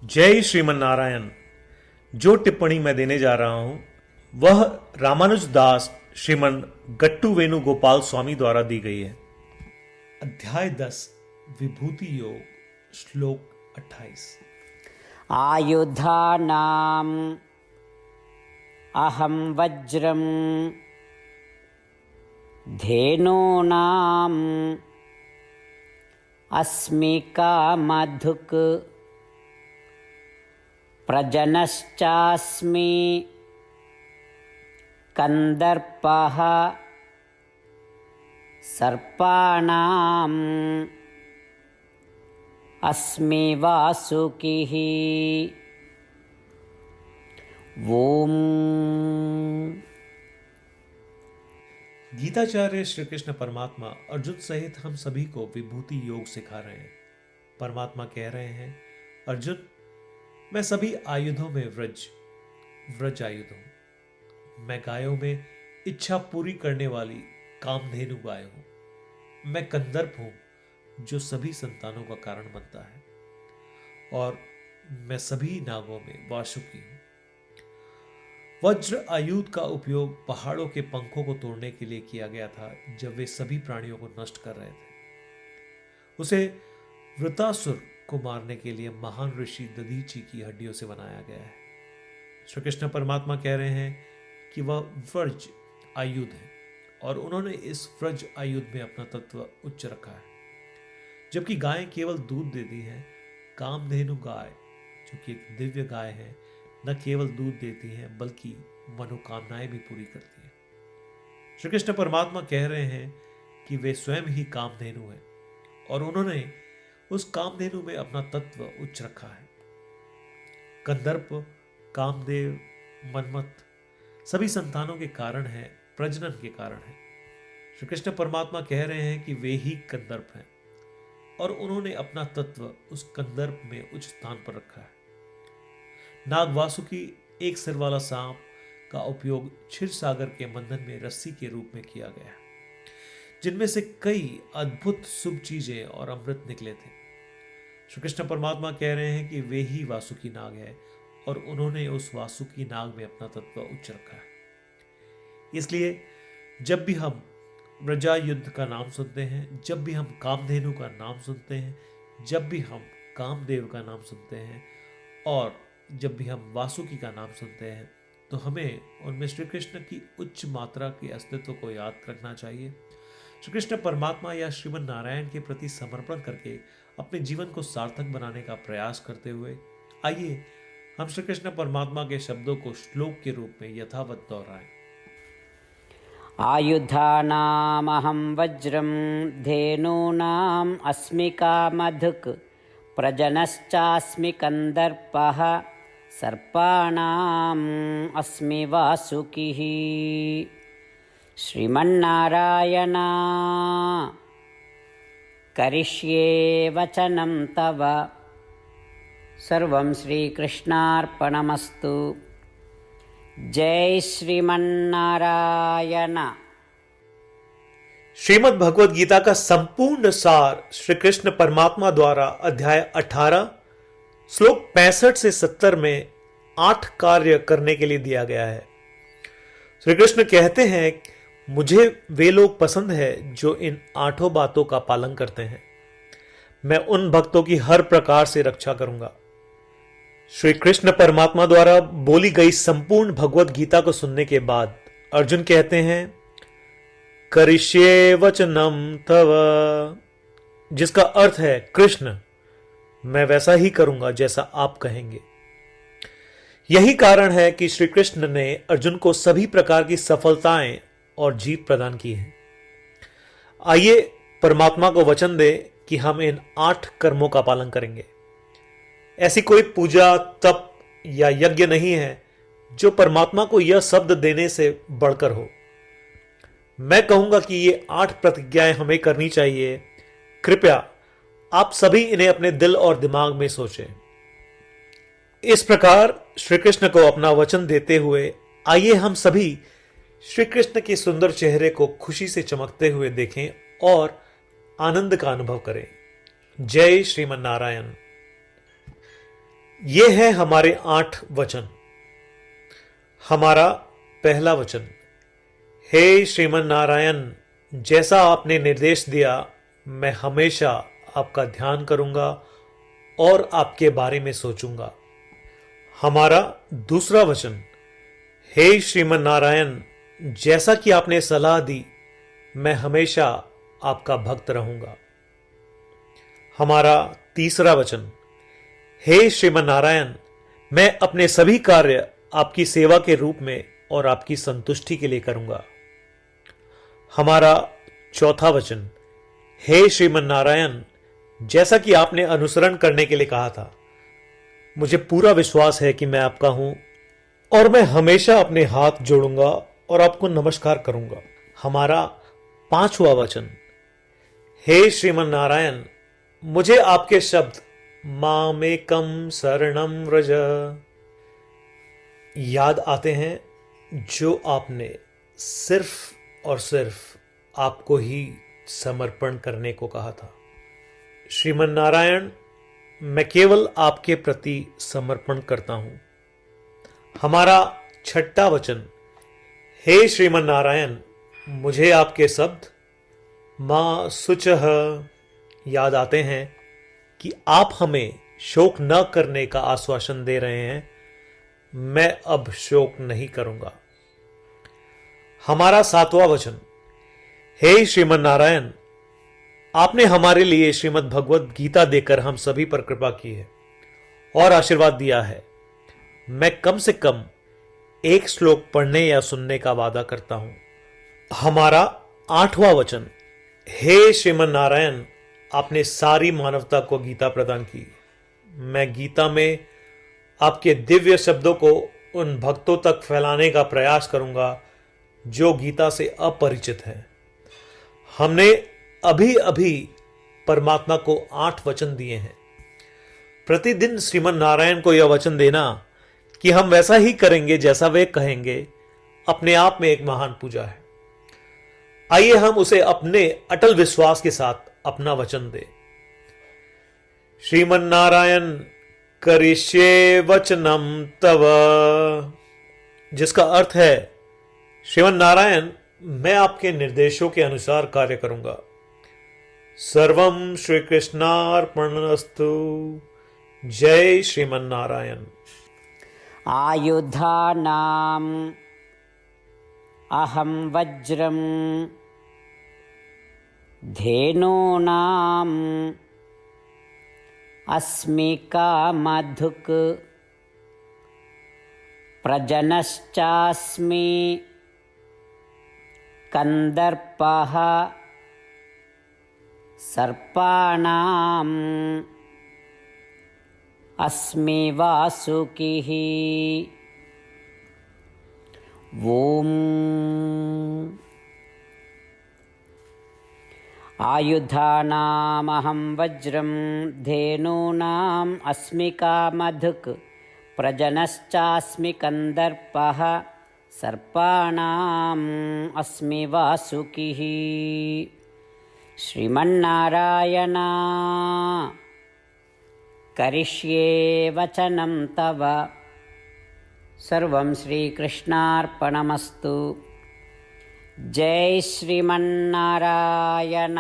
जय श्रीमन नारायण। जो टिप्पणी मैं देने जा रहा हूं वह रामानुज दास श्रीमन गट्टू वेणुगोपाल स्वामी द्वारा दी गई है। अध्याय 10 विभूति योग, श्लोक 28। आयुधानाम् अहं वज्रं धेनूनाम् अस्मि कामधुक् प्रजनश्चास्मि कन्दर्पः सर्पाणाम् अस्मि वासुकिः। ओम। गीताचार्य श्री कृष्ण परमात्मा अर्जुन सहित हम सभी को विभूति योग सिखा रहे हैं। परमात्मा कह रहे हैं, अर्जुन, मैं सभी आयुधों में व्रज आयुध हूं। मैं गायों में इच्छा पूरी करने वाली कामधेनु गाय हूं। मैं कंदर्प हूं जो सभी संतानों का कारण बनता है, और मैं सभी नागों में वासुकी हूं। वज्र आयुध का उपयोग पहाड़ों के पंखों को तोड़ने के लिए किया गया था जब वे सभी प्राणियों को नष्ट कर रहे थे। उसे वृतासुर को मारने के लिए महान ऋषि दधीची की हड्डियों से बनाया गया है। श्री कृष्ण परमात्मा कह रहे हैं कि वह व्रज आयुध है, और उन्होंने इस व्रज आयुध में अपना तत्व उच्च रखा है। जबकि गायें केवल दूध देती हैं, कामधेनु गाय जो कि एक दिव्य गाय है, न केवल दूध देती हैं बल्कि मनोकामनाएं भी पूरी करती हैं। श्री कृष्ण परमात्मा कह रहे हैं कि वे स्वयं ही कामधेनु हैं, और उन्होंने उस कामधेनु में अपना तत्व उच्च रखा है। कंदर्प, कामदेव, मन्मथ सभी संतानों के कारण है, प्रजनन के कारण है। श्री कृष्ण परमात्मा कह रहे हैं कि वे ही कंदर्प हैं, और उन्होंने अपना तत्व उस कंदर्प में उच्च स्थान पर रखा है। नाग वासुकी एक सिर वाला सांप का उपयोग क्षीर सागर के मंथन में रस्सी के रूप में किया गया, जिनमें से कई अद्भुत शुभ चीजें और अमृत निकले थे। श्री कृष्ण परमात्मा कह रहे हैं कि वे ही वासुकी नाग है, और उन्होंने उस वासुकी नाग में अपना तत्व उच्च रखा है। इसलिए जब भी हम व्रजा युद्ध का नाम सुनते हैं, जब भी हम कामधेनु का नाम सुनते हैं, जब भी हम कामदेव का नाम सुनते हैं, और जब भी हम वासुकी का नाम सुनते हैं, तो हमें उनमें श्री कृष्ण की उच्च मात्रा के अस्तित्व को याद रखना चाहिए। श्री कृष्ण परमात्मा या श्रीमन नारायण के प्रति समर्पण करके अपने जीवन को सार्थक बनाने का प्रयास करते हुए आइए हम श्री कृष्ण परमात्मा के शब्दों को श्लोक के रूप में यथावत दोहराएं। आयुधानामहं वज्रं धेनूनाम् अस्मि कामधुक् प्रजनश्चास्मि कन्दर्पः सर्पाणाम् अस्मि वासुकिः। श्रीमन्नारायण करिष्ये वचनं तव। सर्वं श्रीकृष्णार्पणमस्तु। जय श्रीमन्नारायण। श्रीमद् भगवद गीता का संपूर्ण सार श्री कृष्ण परमात्मा द्वारा अध्याय 18 श्लोक 65 से 70 में 8 कार्य करने के लिए दिया गया है। श्री कृष्ण कहते हैं, मुझे वे लोग पसंद है जो इन 8 बातों का पालन करते हैं। मैं उन भक्तों की हर प्रकार से रक्षा करूंगा। श्री कृष्ण परमात्मा द्वारा बोली गई संपूर्ण भगवद गीता को सुनने के बाद अर्जुन कहते हैं, करिष्ये वचनम तव, जिसका अर्थ है, कृष्ण, मैं वैसा ही करूंगा जैसा आप कहेंगे। यही कारण है कि श्री कृष्ण ने अर्जुन को सभी प्रकार की सफलताएं और जीत प्रदान की है। आइए परमात्मा को वचन दे कि हम इन 8 कर्मों का पालन करेंगे। ऐसी कोई पूजा, तप या यज्ञ नहीं है जो परमात्मा को यह शब्द देने से बढ़कर हो। मैं कहूंगा कि ये 8 प्रतिज्ञाएं हमें करनी चाहिए। कृपया आप सभी इन्हें अपने दिल और दिमाग में सोचें। इस प्रकार श्री कृष्ण को अपना वचन देते हुए आइए हम सभी श्री कृष्ण के सुंदर चेहरे को खुशी से चमकते हुए देखें और आनंद का अनुभव करें। जय श्रीमन नारायण। ये है हमारे 8 वचन। हमारा पहला वचन, हे श्रीमन नारायण, जैसा आपने निर्देश दिया मैं हमेशा आपका ध्यान करूंगा और आपके बारे में सोचूंगा। हमारा दूसरा वचन, हे श्रीमन नारायण, जैसा कि आपने सलाह दी मैं हमेशा आपका भक्त रहूंगा। हमारा तीसरा वचन, हे श्रीमन नारायण, मैं अपने सभी कार्य आपकी सेवा के रूप में और आपकी संतुष्टि के लिए करूंगा। हमारा चौथा वचन, हे श्रीमन नारायण, जैसा कि आपने अनुसरण करने के लिए कहा था, मुझे पूरा विश्वास है कि मैं आपका हूं और मैं हमेशा अपने हाथ जोड़ूंगा और आपको नमस्कार करूंगा। हमारा पांचवा वचन, हे श्रीमन नारायण, मुझे आपके शब्द मामेकम शरणम व्रज याद आते हैं, जो आपने सिर्फ और सिर्फ आपको ही समर्पण करने को कहा था। श्रीमन नारायण, मैं केवल आपके प्रति समर्पण करता हूं। हमारा छठा वचन, हे श्रीमन नारायण, मुझे आपके शब्द मां शुचः याद आते हैं कि आप हमें शोक न करने का आश्वासन दे रहे हैं। मैं अब शोक नहीं करूंगा। हमारा सातवां वचन, हे श्रीमन नारायण, आपने हमारे लिए श्रीमद् भगवत गीता देकर हम सभी पर कृपा की है और आशीर्वाद दिया है। मैं कम से कम एक श्लोक पढ़ने या सुनने का वादा करता हूं। हमारा आठवां वचन, हे श्रीमन नारायण, आपने सारी मानवता को गीता प्रदान की। मैं गीता में आपके दिव्य शब्दों को उन भक्तों तक फैलाने का प्रयास करूंगा जो गीता से अपरिचित हैं। हमने अभी अभी परमात्मा को 8 वचन दिए हैं। प्रतिदिन श्रीमन नारायण को यह वचन देना कि हम वैसा ही करेंगे जैसा वे कहेंगे, अपने आप में एक महान पूजा है। आइए हम उसे अपने अटल विश्वास के साथ अपना वचन दें। श्रीमन नारायण करिष्ये वचनम तव, जिसका अर्थ है, श्रीमन नारायण, मैं आपके निर्देशों के अनुसार कार्य करूंगा। सर्वम श्री कृष्णार्पणमस्तु। जय श्रीमन नारायण। आयुधानाम् अहं वज्रं धेनूनाम् अस्मि कामधुक् प्रजनश्चास्मि कंदर्पः सर्पाणाम् अस्मि वासुकिः। ओम आयुधानामहं वज्रं धेनूनाम् अस्मि कामधुक् प्रजनश्चास्मि कंदर्पः सर्पाणाम् अस्मि वासुकिः। श्रीमन्नारायण करिष्ये वचनं तव। सर्वं श्रीकृष्णार्पणमस्तु। जय श्रीमन्नारायण।